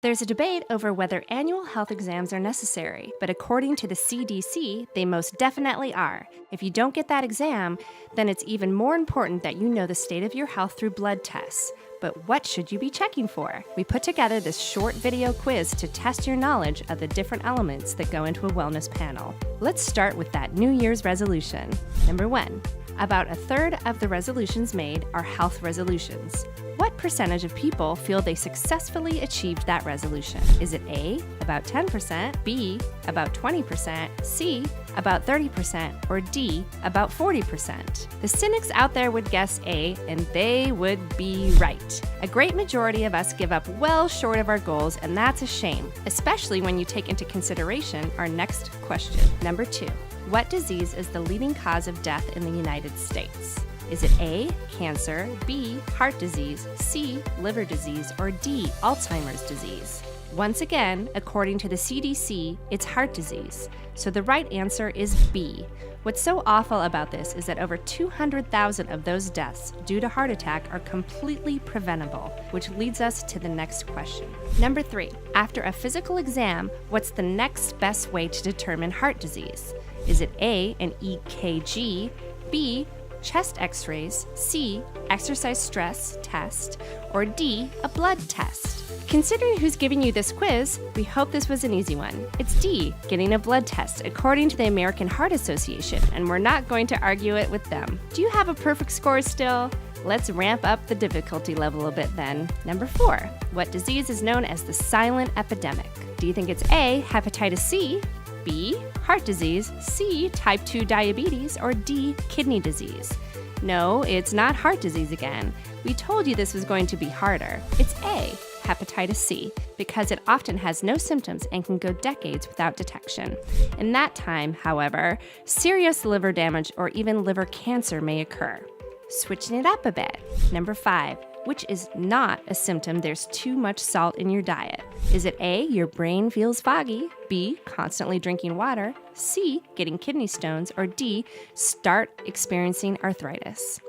There's a debate over whether annual health exams are necessary, but according to the CDC, they most definitely are. If you don't get that exam, then it's even more important that you know the state of your health through blood tests. But what should you be checking for? We put together this short video quiz to test your knowledge of the different elements that go into a wellness panel. Let's start with that New Year's resolution. Number 1. About a third of the resolutions made are health resolutions. What percentage of people feel they successfully achieved that resolution? Is it A, about 10%, B, about 20%, C, about 30%, or D, about 40%? The cynics out there would guess A, and they would be right. A great majority of us give up well short of our goals, and that's a shame, especially when you take into consideration our next question. Number 2. What disease is the leading cause of death in the United States? Is it A, cancer, B, heart disease, C, liver disease, or D, Alzheimer's disease? Once again, according to the CDC, it's heart disease. So the right answer is B. What's so awful about this is that over 200,000 of those deaths due to heart attack are completely preventable, which leads us to the next question. Number 3, after a physical exam, what's the next best way to determine heart disease? Is it A, an EKG, B, chest x-rays, C, exercise stress test, or D, a blood test? Considering who's giving you this quiz, we hope this was an easy one. It's D, getting a blood test, according to the American Heart Association, and we're not going to argue it with them. Do you have a perfect score still? Let's ramp up the difficulty level a bit then. Number 4, what disease is known as the silent epidemic? Do you think it's A, hepatitis C, B, heart disease, C, type 2 diabetes, or D, kidney disease? No, it's not heart disease again. We told you this was going to be harder. It's A, hepatitis C, because it often has no symptoms and can go decades without detection. In that time, however, serious liver damage or even liver cancer may occur. Switching it up a bit. Number 5. Which is not a symptom there's too much salt in your diet? Is it A, your brain feels foggy, B, constantly drinking water, C, getting kidney stones, or D, start experiencing arthritis?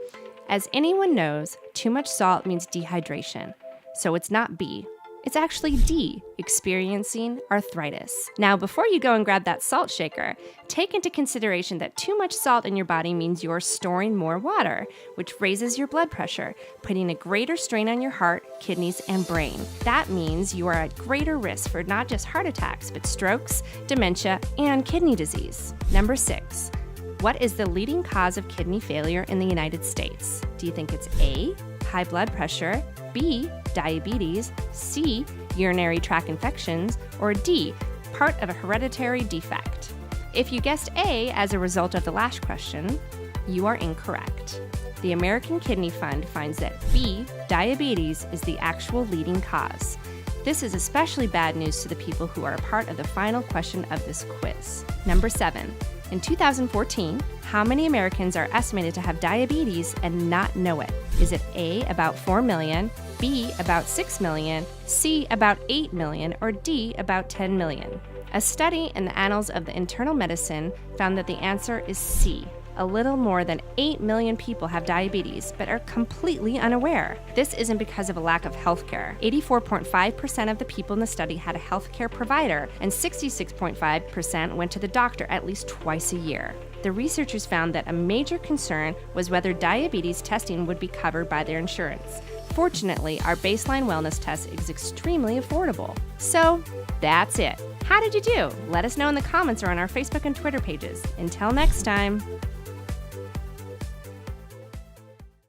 As anyone knows, too much salt means dehydration, so it's not B. It's actually D, experiencing arthritis. Now, before you go and grab that salt shaker, take into consideration that too much salt in your body means you're storing more water, which raises your blood pressure, putting a greater strain on your heart, kidneys, and brain. That means you are at greater risk for not just heart attacks, but strokes, dementia, and kidney disease. Number 6. What is the leading cause of kidney failure in the United States? Do you think it's A, high blood pressure, B, diabetes, C, urinary tract infections, or D, part of a hereditary defect? If you guessed A as a result of the last question, you are incorrect. The American Kidney Fund finds that B, diabetes, is the actual leading cause. This is especially bad news to the people who are a part of the final question of this quiz. Number 7. In 2014, how many Americans are estimated to have diabetes and not know it? Is it A, about 4 million, B, about 6 million, C, about 8 million, or D, about 10 million? A study in the Annals of the Internal Medicine found that the answer is C. A little more than 8 million people have diabetes, but are completely unaware. This isn't because of a lack of healthcare. 84.5% of the people in the study had a healthcare provider, and 66.5% went to the doctor at least twice a year. The researchers found that a major concern was whether diabetes testing would be covered by their insurance. Fortunately, our baseline wellness test is extremely affordable. So, that's it. How did you do? Let us know in the comments or on our Facebook and Twitter pages. Until next time.